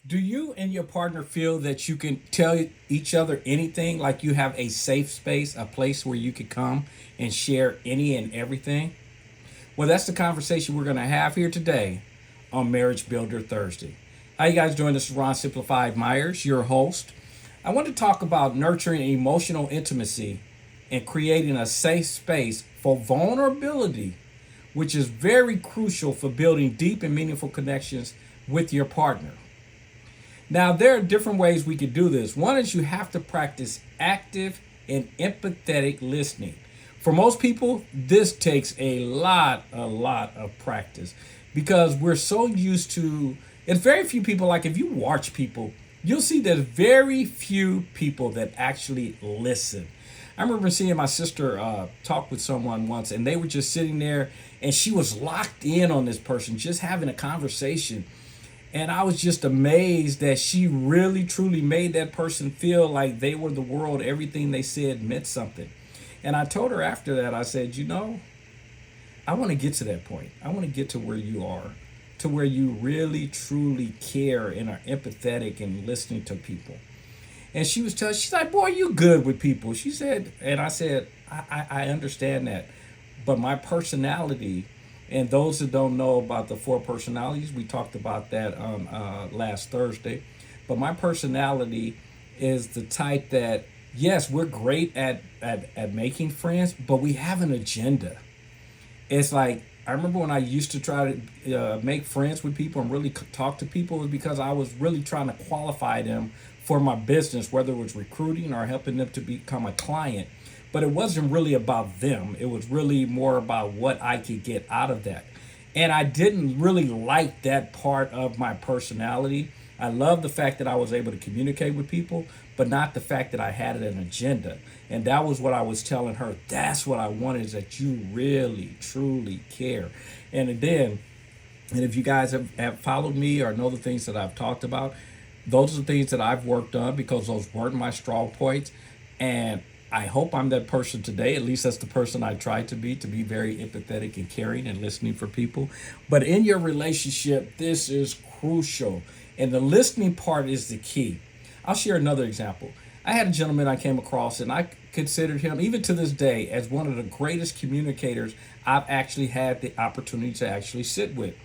Do you and your partner feel that you can tell each other anything, like you have a safe space, a place where you could come and share any and everything? Well, that's the conversation we're going to have here today on Marriage Builder Thursday. How you guys doing? This is Ron Simplified Myers, your host. I want to talk about nurturing emotional intimacy and creating a safe space for vulnerability, which is very crucial for building deep and meaningful connections with your partner. Now, there are different ways we could do this. One is you have to practice active and empathetic listening. For most people, this takes a lot of practice because we're so used to, and very few people, like if you watch people, you'll see there's very few people that actually listen. I remember seeing my sister talk with someone once, and they were just sitting there, and she was locked in on this person, just having a conversation. And I was just amazed that she really truly made that person feel like they were the world. Everything they said meant something. And I told her after that, I said, I want to get to that point. I want to get to where you are, to where you really truly care and are empathetic and listening to people. And she's like, boy, you good with people. She said, and I said, I understand that. But my personality, and those that don't know about the four personalities, we talked about that on last Thursday. But my personality is the type that, yes, we're great at making friends, but we have an agenda. It's like, I remember when I used to try to make friends with people and really talk to people, it was because I was really trying to qualify them for my business, whether it was recruiting or helping them to become a client. But it wasn't really about them. It was really more about what I could get out of that. And I didn't really like that part of my personality. I love the fact that I was able to communicate with people, but not the fact that I had an agenda. And that was what I was telling her. That's what I wanted, is that you really, truly care. And then, and if you guys have followed me or know the things that I've talked about, those are the things that I've worked on because those weren't my strong points. And I hope I'm that person today. At least that's the person I try to be very empathetic and caring and listening for people. But in your relationship, this is crucial. And the listening part is the key. I'll share another example. I had a gentleman I came across, and I considered him, even to this day, as one of the greatest communicators I've actually had the opportunity to actually sit with.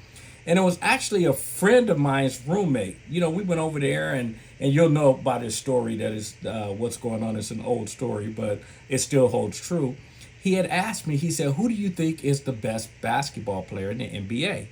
And it was actually a friend of mine's roommate. We went over there, and you'll know about his story. That is what's going on. It's an old story, but it still holds true. He had asked me, he said, who do you think is the best basketball player in the NBA?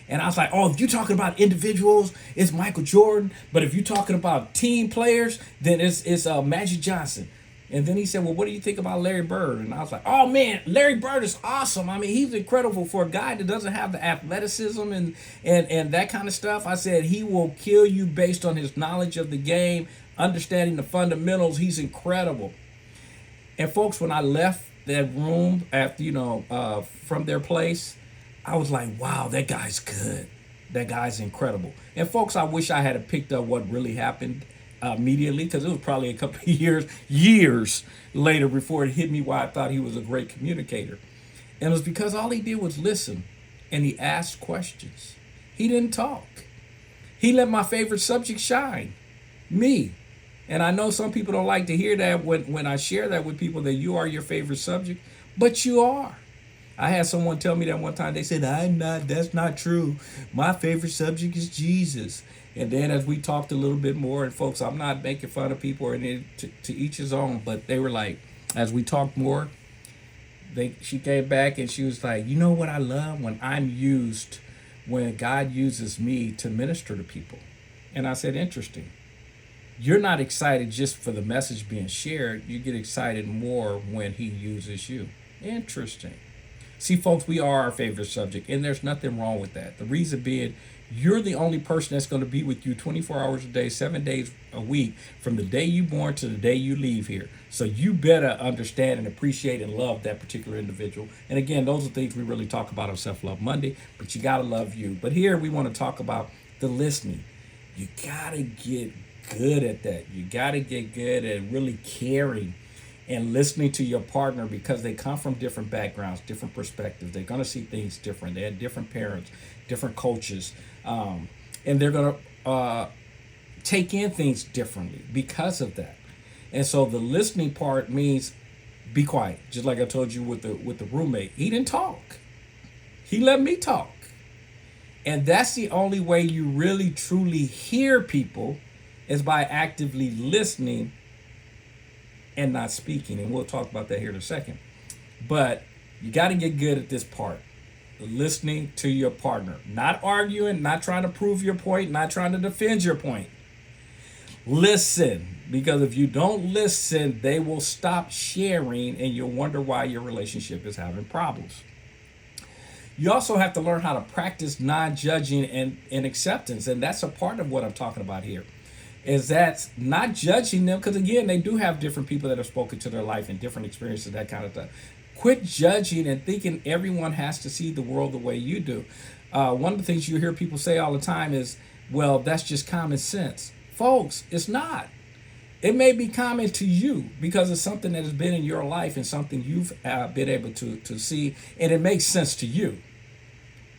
And I was like, oh, if you're talking about individuals, it's Michael Jordan. But if you're talking about team players, then it's Magic Johnson. And then he said, well, what do you think about Larry Bird? And I was like, oh, man, Larry Bird is awesome. I mean, he's incredible for a guy that doesn't have the athleticism and that kind of stuff. I said, he will kill you based on his knowledge of the game, understanding the fundamentals. He's incredible. And folks, when I left that room after, from their place, I was like, wow, that guy's good. That guy's incredible. And folks, I wish I had picked up what really happened immediately, because it was probably a couple of years later before it hit me why I thought he was a great communicator. And it was because all he did was listen, and he asked questions. He didn't talk. He let my favorite subject shine, me. And I know some people don't like to hear that when I share that with people, that you are your favorite subject, but you are. I had someone tell me that one time. They said, I'm not, that's not true. My favorite subject is Jesus. And then as we talked a little bit more, and folks, I'm not making fun of people, or to each his own, but they were like, as we talked more, she came back and she was like, you know what I love? When God uses me to minister to people. And I said, interesting. You're not excited just for the message being shared. You get excited more when he uses you. Interesting. See, folks, we are our favorite subject, and there's nothing wrong with that. The reason being, you're the only person that's going to be with you 24 hours a day, 7 days a week, from the day you born to the day you leave here. So you better understand and appreciate and love that particular individual. And again, those are things we really talk about on Self Love Monday, but you got to love you. But here we want to talk about the listening. You got to get good at that. You got to get good at really caring and listening to your partner, because they come from different backgrounds, different perspectives. They're going to see things different. They had different parents, different coaches, and they're going to take in things differently because of that. And so the listening part means be quiet. Just like I told you with the roommate, he didn't talk. He let me talk. And that's the only way you really truly hear people, is by actively listening and not speaking. And we'll talk about that here in a second. But you got to get good at this part. Listening to your partner, not arguing, not trying to prove your point, not trying to defend your point. Listen, because if you don't listen, they will stop sharing and you'll wonder why your relationship is having problems. You also have to learn how to practice non-judging and acceptance. And that's a part of what I'm talking about here, is that not judging them, because again, they do have different people that have spoken to their life and different experiences, that kind of stuff. Quit judging and thinking everyone has to see the world the way you do. One of the things you hear people say all the time is, well, that's just common sense. Folks, it's not. It may be common to you because it's something that has been in your life and something you've been able to see, and it makes sense to you.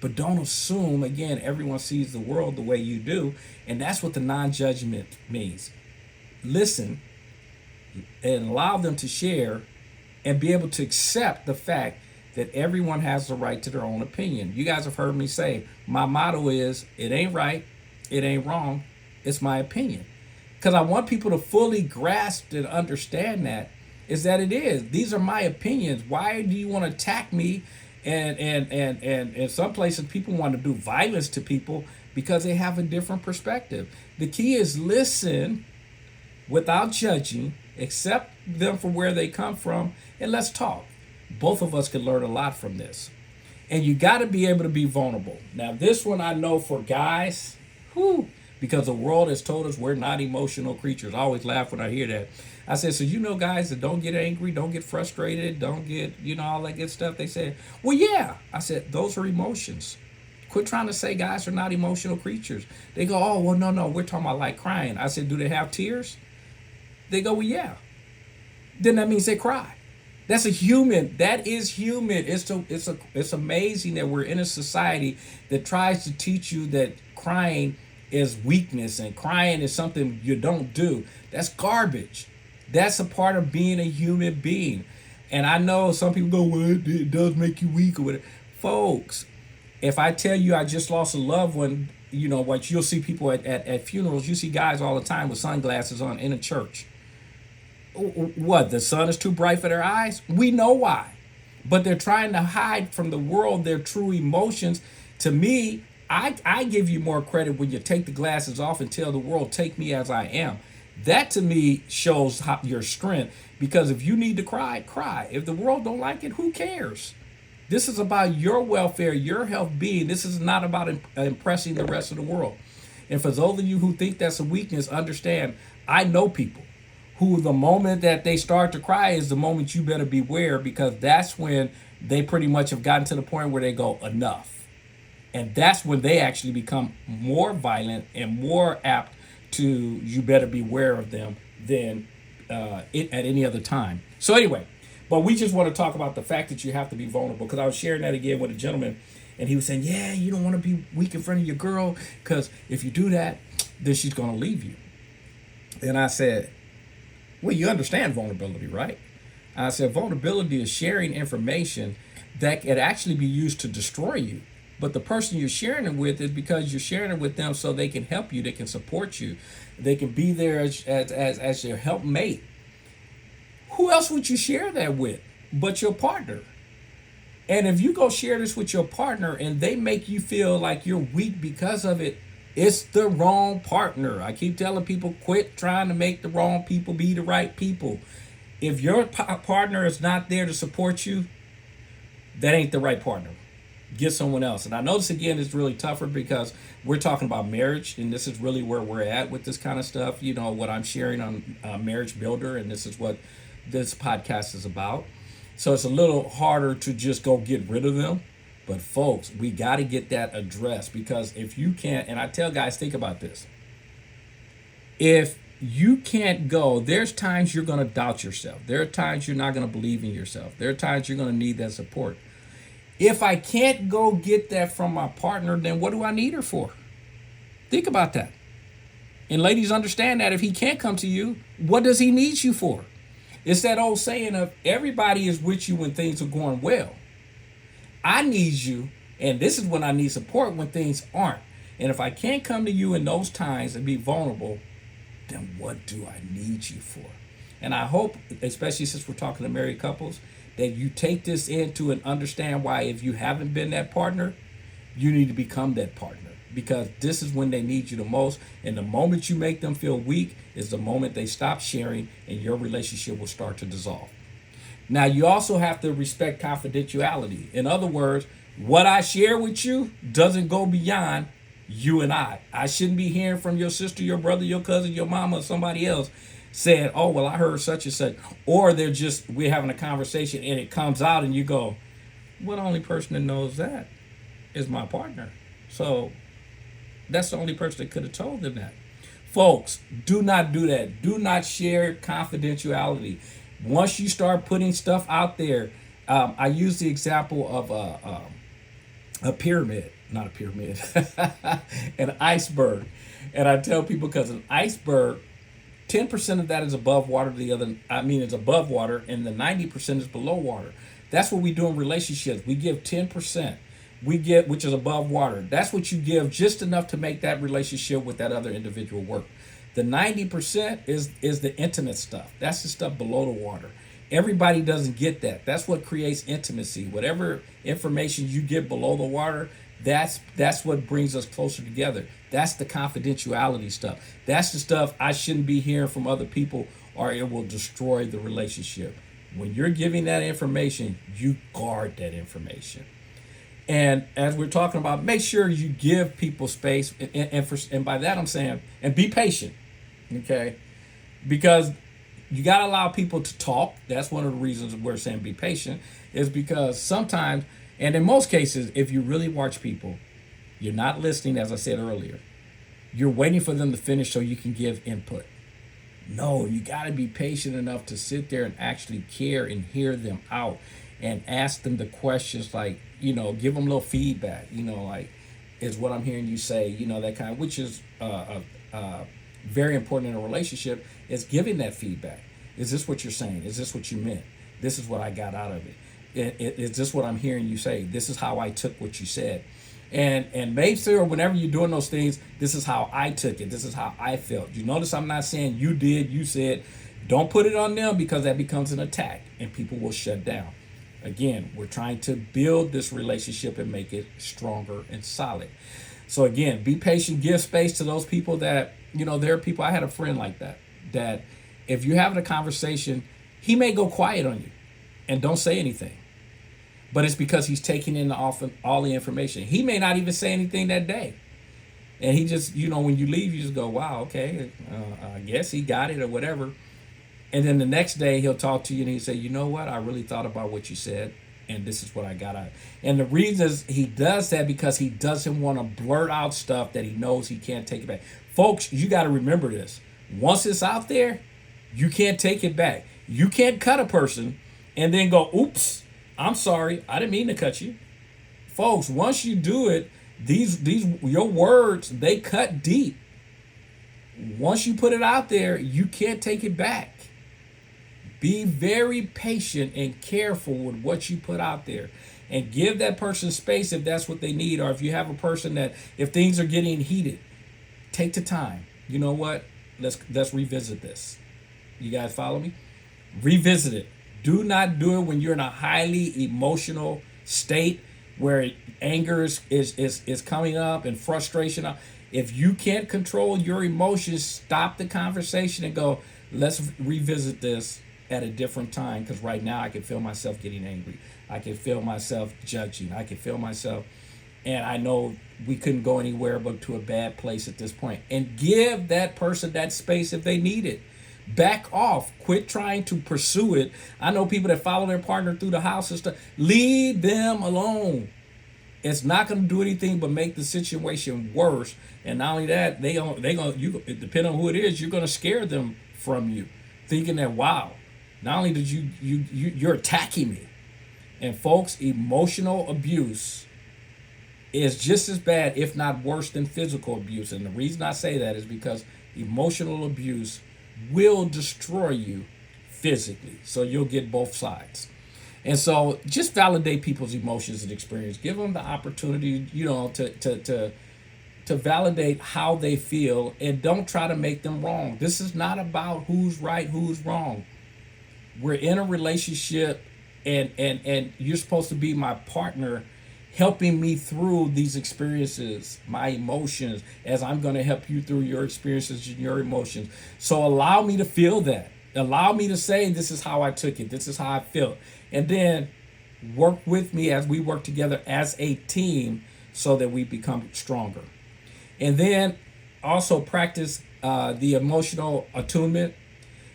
But don't assume, again, everyone sees the world the way you do, and that's what the non-judgment means. Listen and allow them to share and be able to accept the fact that everyone has the right to their own opinion. You guys have heard me say, my motto is, it ain't right, it ain't wrong, it's my opinion. Because I want people to fully grasp and understand that, is that it is. These are my opinions. Why do you want to attack me? And in some places, people want to do violence to people because they have a different perspective. The key is listen without judging, accept them for where they come from, and let's talk. Both of us could learn a lot from this. And you got to be able to be vulnerable. Now, this one I know for guys, because the world has told us we're not emotional creatures. I always laugh when I hear that. I said, so you know guys that don't get angry, don't get frustrated, don't get, all that good stuff. They said, well, yeah. I said, those are emotions. Quit trying to say guys are not emotional creatures. They go, oh, well, no, we're talking about like crying. I said, do they have tears? They go, well, yeah. Then that means they cry. That's a human. That is human. It's amazing that we're in a society that tries to teach you that crying is weakness and crying is something you don't do. That's garbage. That's a part of being a human being. And I know some people go, well, it does make you weak or whatever. Folks, if I tell you I just lost a loved one, what you'll see people at funerals, you see guys all the time with sunglasses on in a church. What, the sun is too bright for their eyes? We know why. But they're trying to hide from the world their true emotions. To me, I give you more credit when you take the glasses off and tell the world, take me as I am. That to me shows your strength, because if you need to cry, cry. If the world don't like it, who cares? This is about your welfare, your health being. This is not about impressing the rest of the world. And for those of you who think that's a weakness, understand, I know people who the moment that they start to cry is the moment you better beware, because that's when they pretty much have gotten to the point where they go, enough. And that's when they actually become more violent and more apt to, you better beware of them than at any other time. So anyway, but we just want to talk about the fact that you have to be vulnerable, because I was sharing that again with a gentleman, and he was saying, yeah, you don't want to be weak in front of your girl, because if you do that, then she's going to leave you. And I said, well, you understand vulnerability, right? I said, vulnerability is sharing information that could actually be used to destroy you. But the person you're sharing it with is because you're sharing it with them so they can help you, they can support you, they can be there as your helpmate. Who else would you share that with but your partner? And if you go share this with your partner and they make you feel like you're weak because of it, it's the wrong partner. I keep telling people, quit trying to make the wrong people be the right people. If your partner is not there to support you, that ain't the right partner. Get someone else. And I know this again is really tougher because we're talking about marriage, and this is really where we're at with this kind of stuff. What I'm sharing on Marriage Builder, and this is what this podcast is about. So it's a little harder to just go get rid of them. But folks, we got to get that addressed, because if you can't, and I tell guys, think about this. If you can't go, there's times you're going to doubt yourself. There are times you're not going to believe in yourself. There are times you're going to need that support. If I can't go get that from my partner, then what do I need her for? Think about that. And ladies, understand that if he can't come to you, what does he need you for? It's that old saying of everybody is with you when things are going well. I need you, and this is when I need support when things aren't. And if I can't come to you in those times and be vulnerable, then what do I need you for? And I hope, especially since we're talking to married couples, that you take this into and understand why if you haven't been that partner, you need to become that partner. Because this is when they need you the most. And the moment you make them feel weak is the moment they stop sharing and your relationship will start to dissolve. Now, you also have to respect confidentiality. In other words, what I share with you doesn't go beyond you and I. I shouldn't be hearing from your sister, your brother, your cousin, your mama, or somebody else saying, oh, well, I heard such and such. Or we're having a conversation and it comes out and you go, well, the only person that knows that is my partner. So that's the only person that could have told them that. Folks, do not do that. Do not share confidentiality. Once you start putting stuff out there, I use the example of a pyramid, not a pyramid, an iceberg. And I tell people because an iceberg, 10% of that is above water, it's above water, and the 90% is below water. That's what we do in relationships. We give 10%. Which is above water. That's what you give, just enough to make that relationship with that other individual work. The 90% is the intimate stuff. That's the stuff below the water. Everybody doesn't get that. That's what creates intimacy. Whatever information you get below the water, that's what brings us closer together. That's the confidentiality stuff. That's the stuff I shouldn't be hearing from other people or it will destroy the relationship. When you're giving that information, you guard that information. And as we're talking about, make sure you give people space, and by that I'm saying, and be patient, okay? Because you got to allow people to talk. That's one of the reasons we're saying be patient, is because sometimes, and in most cases, if you really watch people, you're not listening, as I said earlier. You're waiting for them to finish so you can give input. No, you got to be patient enough to sit there and actually care and hear them out and ask them the questions like, give them a little feedback, like, is what I'm hearing you say, that kind of, which is very important in a relationship, is giving that feedback. Is this what you're saying? Is this what you meant? This is what I got out of it. Is this what I'm hearing you say? This is how I took what you said. And make sure whenever you're doing those things, this is how I took it. This is how I felt. You notice I'm not saying you did, you said. Don't put it on them because that becomes an attack and people will shut down. Again, we're trying to build this relationship and make it stronger and solid. So again, be patient, give space to those people that, there are people, I had a friend like that if you're having a conversation, he may go quiet on you and don't say anything. But it's because he's taking in all the information. He may not even say anything that day. And he just, when you leave, you just go, wow, okay, I guess he got it or whatever. And then the next day he'll talk to you and he'll say, you know what? I really thought about what you said and this is what I got out. And the reason is he does that because he doesn't want to blurt out stuff that he knows he can't take it back. Folks, you got to remember this. Once it's out there, you can't take it back. You can't cut a person and then go, oops, I'm sorry, I didn't mean to cut you. Folks, once you do it, these your words, they cut deep. Once you put it out there, you can't take it back. Be very patient and careful with what you put out there and give that person space if that's what they need. Or if you have a person that, if things are getting heated, take the time. You know what? Let's revisit this. You guys follow me? Revisit it. Do not do it when you're in a highly emotional state where anger is coming up and frustration. If you can't control your emotions, stop the conversation and go, let's revisit this at a different time, because right now I can feel myself getting angry. I can feel myself judging. I can feel myself, and I know we couldn't go anywhere but to a bad place at this point. And give that person that space if they need it. Back off. Quit trying to pursue it. I know people that follow their partner through the house and stuff. Leave them alone. It's not going to do anything but make the situation worse. And not only that, depending on who it is, you're going to scare them from you, thinking that, wow, not only did you're attacking me. And folks, emotional abuse is just as bad, if not worse, than physical abuse. And the reason I say that is because emotional abuse will destroy you physically. So you'll get both sides. And so just validate people's emotions and experience. Give them the opportunity, to validate how they feel, and don't try to make them wrong. This is not about who's right, who's wrong. We're in a relationship, and you're supposed to be my partner, helping me through these experiences, my emotions, as I'm going to help you through your experiences and your emotions. So allow me to feel that. Allow me to say, this is how I took it. This is how I felt. And then work with me as we work together as a team so that we become stronger. And then also practice the emotional attunement.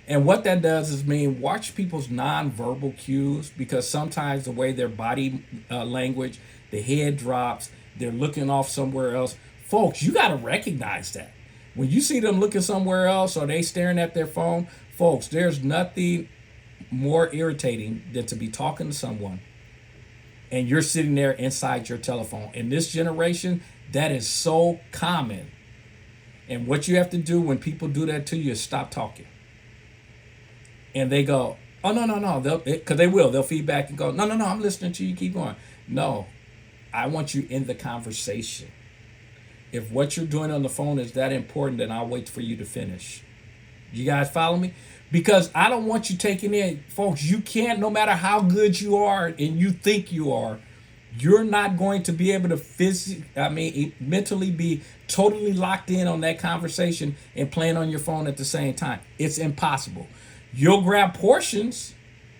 And what that does is mean watch people's nonverbal cues, because sometimes the way their body language, the head drops, they're looking off somewhere else. Folks, you got to recognize that. When you see them looking somewhere else or they staring at their phone, folks, there's nothing more irritating than to be talking to someone and you're sitting there inside your telephone. In this generation, that is so common. And what you have to do when people do that to you is stop talking. And they go, oh, no. Because they will. They'll feedback and go, no, I'm listening to you. Keep going. No, I want you in the conversation. If what you're doing on the phone is that important, then I'll wait for you to finish. You guys follow me? Because I don't want you taking in, folks, you can't, no matter how good you are and you think you are, you're not going to be able to mentally be totally locked in on that conversation and playing on your phone at the same time. It's impossible. You'll grab portions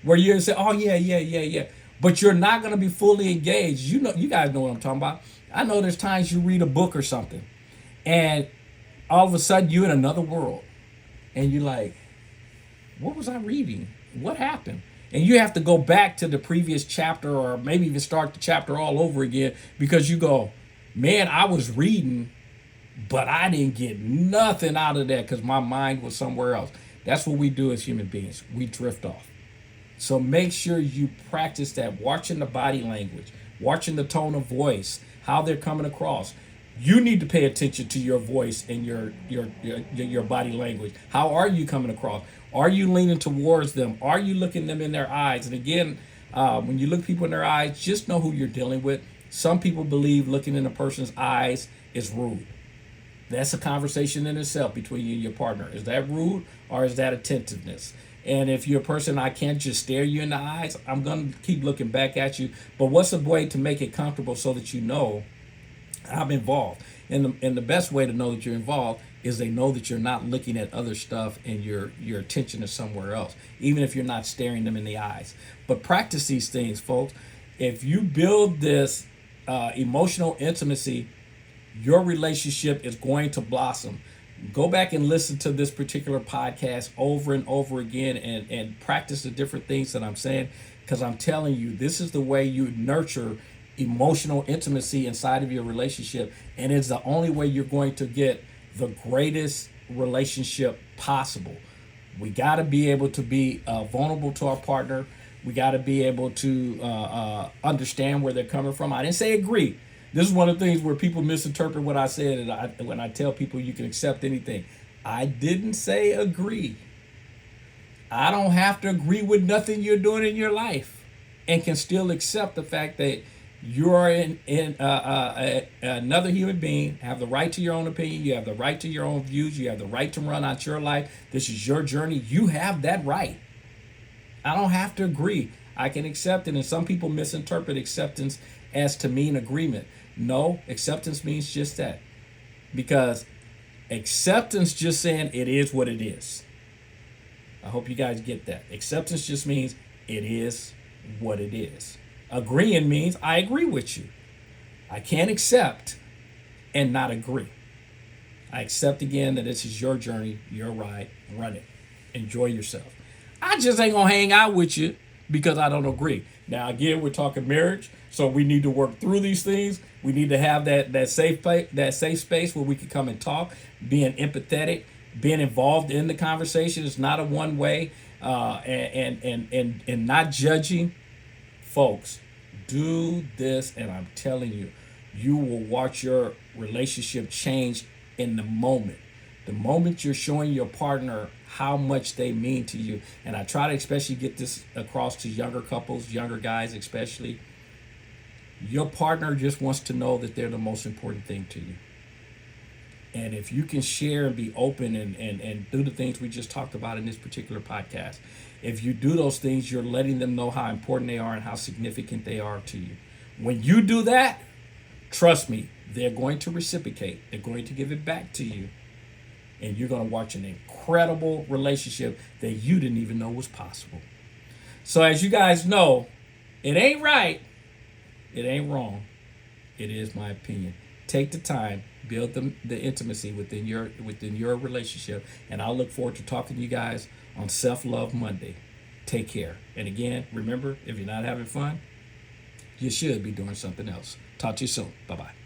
where you say, oh, yeah. But you're not going to be fully engaged. You guys know what I'm talking about. I know there's times you read a book or something and all of a sudden you're in another world and you're like, what was I reading? What happened? And you have to go back to the previous chapter or maybe even start the chapter all over again because you go, man, I was reading, but I didn't get nothing out of that because my mind was somewhere else. That's what we do as human beings. We drift off. So make sure you practice that, watching the body language, watching the tone of voice, how they're coming across. You need to pay attention to your voice and your body language. How are you coming across? Are you leaning towards them? Are you looking them in their eyes? And again, when you look people in their eyes, just know who you're dealing with. Some people believe looking in a person's eyes is rude. That's a conversation in itself between you and your partner. Is that rude or is that attentiveness? And if you're a person, I can't just stare you in the eyes, I'm going to keep looking back at you. But what's a way to make it comfortable so that you know I'm involved? And the best way to know that you're involved is they know that you're not looking at other stuff and your attention is somewhere else, even if you're not staring them in the eyes. But practice these things, folks. If you build this emotional intimacy, your relationship is going to blossom. Go back and listen to this particular podcast over and over again and practice the different things that I'm saying, because I'm telling you, this is the way you nurture emotional intimacy inside of your relationship, and it's the only way you're going to get the greatest relationship possible. We got to be able to be vulnerable to our partner. We got to be able to understand where they're coming from. I didn't say agree. This is one of the things where people misinterpret what I said, and when I tell people you can accept anything. I didn't say agree. I don't have to agree with nothing you're doing in your life and can still accept the fact that you are another human being, have the right to your own opinion, you have the right to your own views, you have the right to run out your life. This is your journey. You have that right. I don't have to agree. I can accept it, and some people misinterpret acceptance as to mean agreement. No, acceptance means just that. Because acceptance just saying it is what it is. I hope you guys get that. Acceptance just means it is what it is. Agreeing means I agree with you. I can't accept and not agree. I accept again that this is your journey, your ride, run it. Enjoy yourself. I just ain't gonna hang out with you because I don't agree. Now again, we're talking marriage, so we need to work through these things. We need to have that safe space where we can come and talk, being empathetic, being involved in the conversation. It's not a one way, and not judging. Folks, do this, and I'm telling you, you will watch your relationship change in the moment. The moment you're showing your partner how much they mean to you, and I try to especially get this across to younger couples, younger guys especially, your partner just wants to know that they're the most important thing to you. And if you can share and be open and do the things we just talked about in this particular podcast, if you do those things, you're letting them know how important they are and how significant they are to you. When you do that, trust me, they're going to reciprocate. They're going to give it back to you. And you're going to watch an incredible relationship that you didn't even know was possible. So as you guys know, it ain't right. It ain't wrong. It is my opinion. Take the time, build the intimacy within your relationship, and I'll look forward to talking to you guys on Self Love Monday. Take care. And again, remember, if you're not having fun, you should be doing something else. Talk to you soon. Bye-bye.